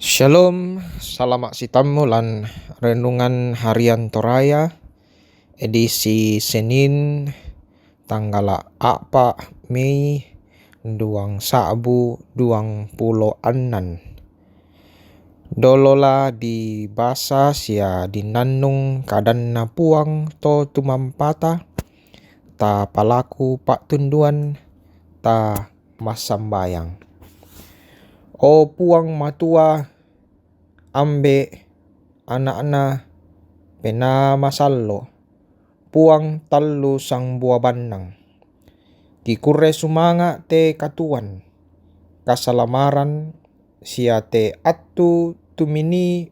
Shalom, salamak sitamulan renungan harian Toraya edisi Senin tanggal 4 Mei 2026. Dolola di basa sia dinannung kadanna puang to tumampata ta palaku pak tunduan ta masambayang. O puang matua ambe anak-anak pena masallo puang tallu sang buah banang kikure sumanga te katuan kasalamaran sia te attu tumini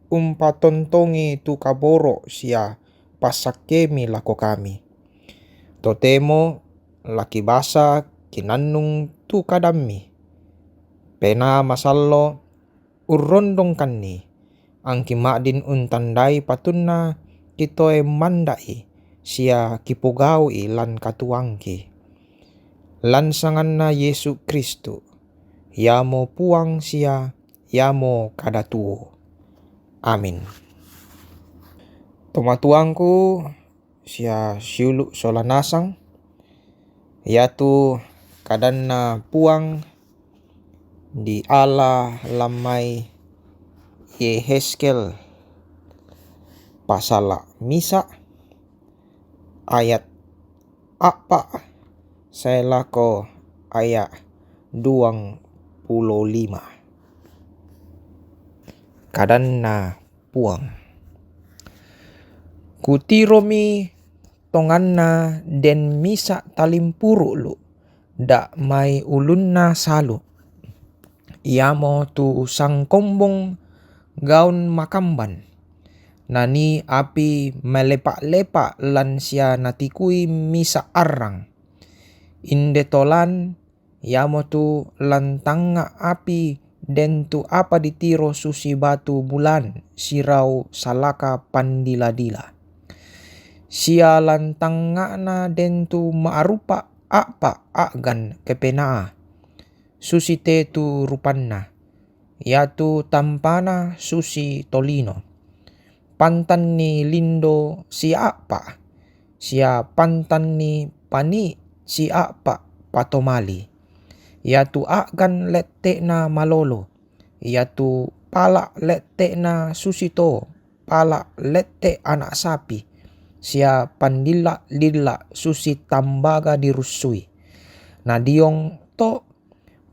umpatontongi tu kaboro sia pasakemi lako kami totemo laki basa kinannung tu kadammi pena masallo urrondong kanni angki madin untandai patunna kitoe mandai sia kipogaui lan katuangki lan sanganna Yesu Kristu yamo puang sia yamo kadatuo. Amin. Tomatuangku sia siulu solanasang yatu kadanna puang di ala lamai Yehezkel pasala misa ayat apa saya lako ayat 25 kadanna puang kutiromi tonganna den misa talimpuru lu dak mai ulunna salu iamo tu sang kombong gaun makamban nani api melepak-lepak lan sia natikui misa arrang inde tolan iamo tu lan tanga api den tu apa ditiro susi batu bulan sirau salaka pandila-dila sia lan tangana den tu maarupa apa agan kepenaa susi te tu rupanna yatu tampana susi tolino pantan ni lindo si apa sia pantan ni pani si apa patomali yatu agan lette na malolo yatu pala lette na susito pala lette anak sapi sia pandila lila susi tambaga dirusui na diong to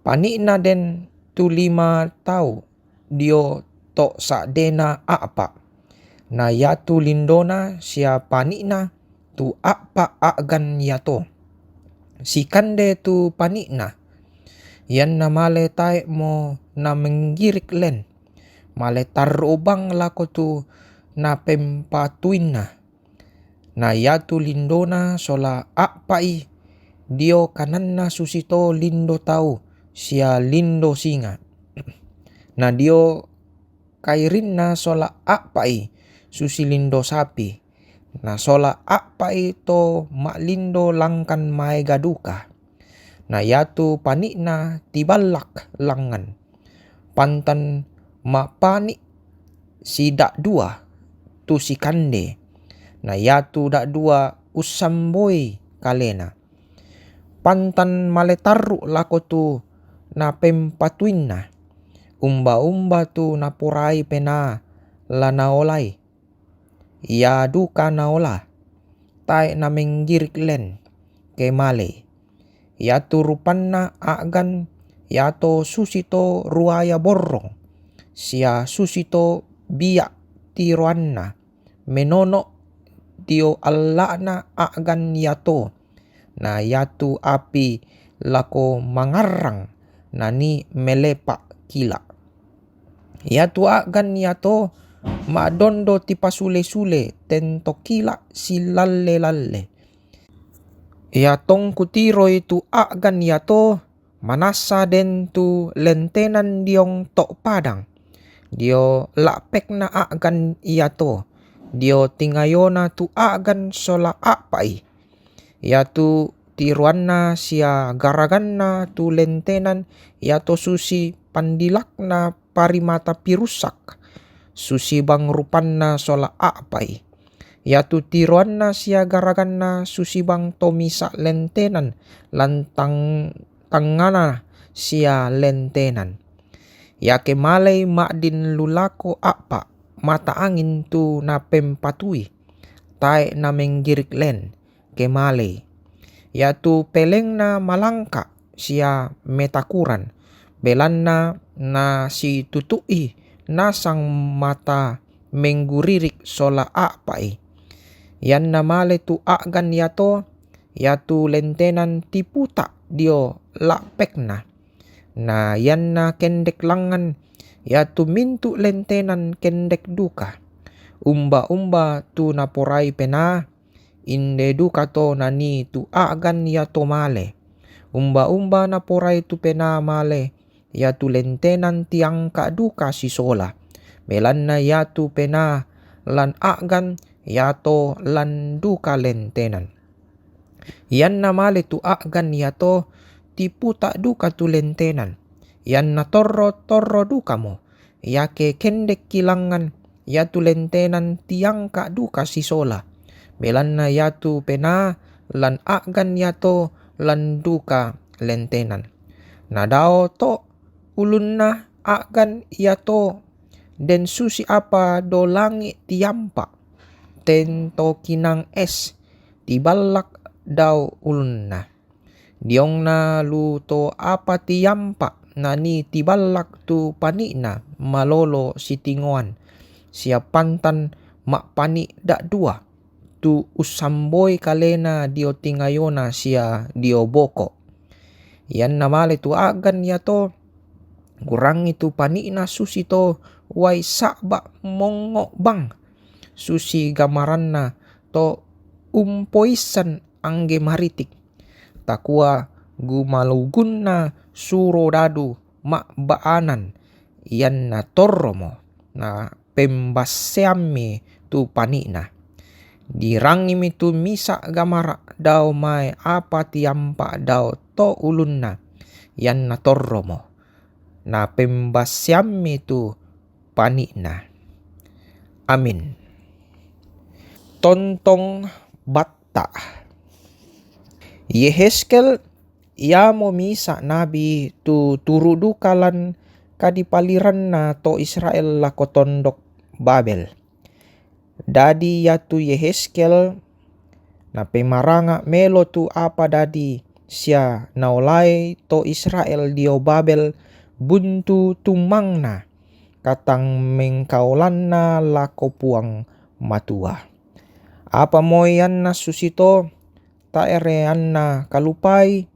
pani na den tu 5 tau dio to sakdena apa na yatu lindona sia pani na tu apa agan yato si kande tu pani na yan na male tae mo na menggirik len male tarobang lako tu na pempatuin na yatu lindona sola apai dio kananna susito lindo tau sia lindo singa na dio kairinna sola apai susi lindo sapi na sola apai to maklindo langkan mae gaduka na yatu panikna tibalak langan pantan mapani si dak dua tu si kande na yatu dak dua usamboi kalena pantan maletarru lako tu na pempatuinna umba-umba tu na porai pena la naolai ya duka naola tae na menggirik len ke male yatu rupanna agan yato susito ruaya borrong sia susito biak tiroanna menono dio allana agan yato na yatu api lako mangarrang nani melepak kila yatu agan yato madondo tipa sule-sule tento kila si lalle-lalle yatong kutiro itu agan yato manasa den tu lentenan diong tok padang dio lapek na agan yato dio tingayona tu agan sola apai yatu tiruanna sia garaganna tu lentenan yato susi pandilakna parimata pirusak susi bang rupanna sola apai. Yatu tiruanna sia garaganna susi bang tomisa lentenan lantang tangana sia lentenan. Yake malay makdin lulako apa mata angin tu na pempatui tae na menggirik len ke malay. Yatu peleng na malangka sia metakuran belanna na si tutui nasang mata mengguririk sola apai. Yan na male tu agan yato yatu lentenan tiputa dio lakpekna. Na yan na kendek langan yatu mintu lentenan kendek duka. Umba tu naporai pena inde duka to nani tu agan yato male. Umba naporai tu pena male yatu lentenan tiangka duka si sola. Melanna yatu pena lan agan yato lan duka lentenan. Yan na male tu agan yato tiputa duka tu lentenan. Yan na torro duka mo. Yake kendek kilangan yatu lentenan tiangka duka si sola. Melanna yatu pena lan agan yato lan duka lentenan. Nadao to ulun na agan yato den susi apa do langi tiampa tento kinang es tibalak daw ulun na. Diong na luto apa tiampa nani tibalak tu pani na malolo si tinguan. Siapantan mak pani dak dua tu usamboy kalena dio tingayona sia dio boko. Yan namale tu agan yato kurang itu pani na susi to wai sakba mongo bang. Susi gamaranna to umpoisan angge maritik. Takua gumalugunna suro dadu mak baanan yan na torromo na pembaseami tu panina. Dirangi mi tu misa gamara daw mai apa tiampa daw to ulunna yan na torromo na pembaseami tu panina. Amin. Tontong batta. Yeheskel ia mo misa nabi tu turudukalan kadipaliran na to Israel lako tondok Babel. Dadi yatu Yeheskel na pemaranga melo tu apa dadi sia naulai to Israel dio Babel buntu tumangna katang mengkaulanna lako puang matua. Apa moyan na susito ta erean na kalupai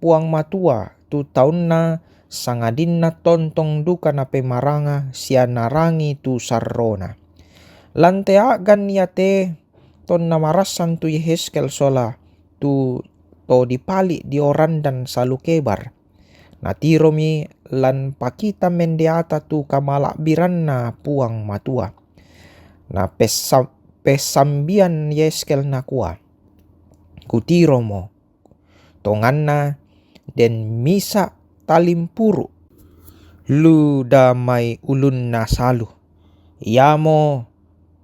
puang matua tu taun na sangadin na tontong duka na pemaranga sia narangi tu sarrona. Lante agan yate ton namarasan tu Yeheskel sola tu to dipali di orandan salukebar. Natiromi lan pakita mendeata tu kamalak biranna puang matua. Na pesambian Yeheskel nakua. Kutiromo tonganna den misa talimpuru lu damai ulun na salu. Yamo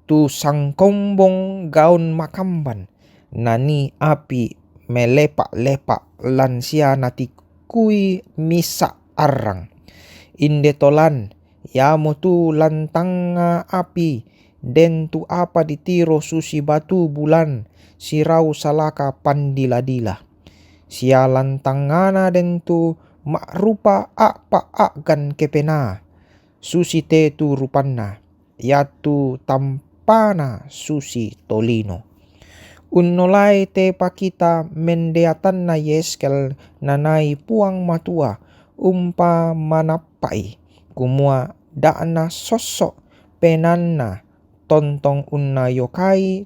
tu sangkombong gaun makamban nani api melepak-lepak lansia nati kui misa arang. Inde tolan yamo tu lantanga api den tu apa ditiro susi batu bulan sirau salaka pandila-dila. Sia lantangana den tu mak rupa apa agan kepena. Susi te tu rupanna yatu tampana susi tolino. Unnolai te pakita mendeatan na Yeskel nanai puang matua umpa manapai kumua dana sosok penanna tontong unna yokai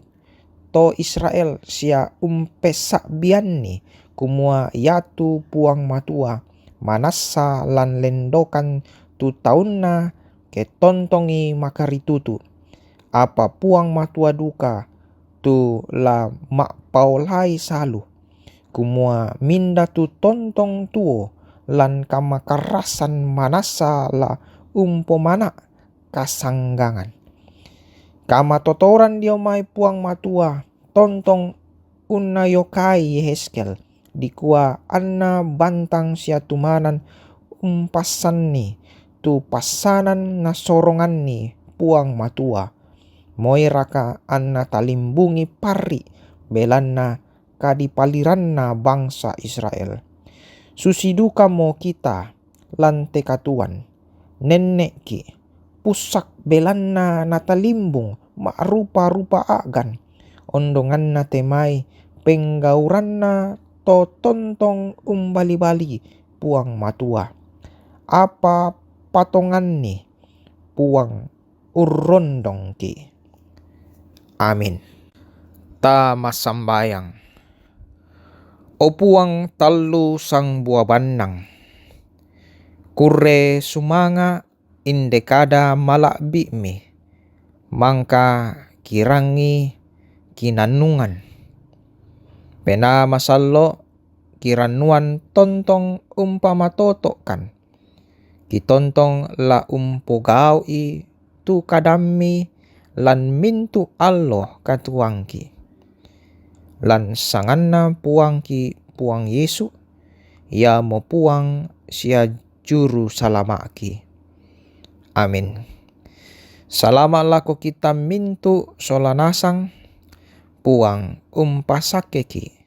to Israel sia umpesak bianni kumua yatu puang matua manassa lan lendokan tu taunna ke tontongi makaritutu. Apa puang matua duka tu la mak paulai salu kumua minda tu tontong tuo lan kamakarasan manasa la umpomana kasanggangan. Kama totoran dia mai puang matua, tontong unna yokai Yeheskel, dikua anna bantang sia tumanan umpasan ni, tu pasanan na sorongan ni puang matua. Moiraka anna talimbungi pari, belanna kadipaliranna bangsa Israel. Susiduka mo kita, lante katuan, nenek ki, pusak belanna natalimbung rupa-rupa agan, ondongan na temai penggauran na to tontong umbali-bali puang matua. Apa patongan ni puang urrondong ki. Amin. Ta masambayang. O puang talu sang buah banang, kure sumanga indekada malakbi mi, mangka kirangi kinanungan. Pena masallo kiranuan tontong umpamatotokan, kitontong la umpogau i tu kadami lan mintu allo katuangki. Lan sanganna puangki puang Yesu, ya mo puang sia juru salamaki. Amin. Salama lako kita mintu solanasang puang umpasakeki.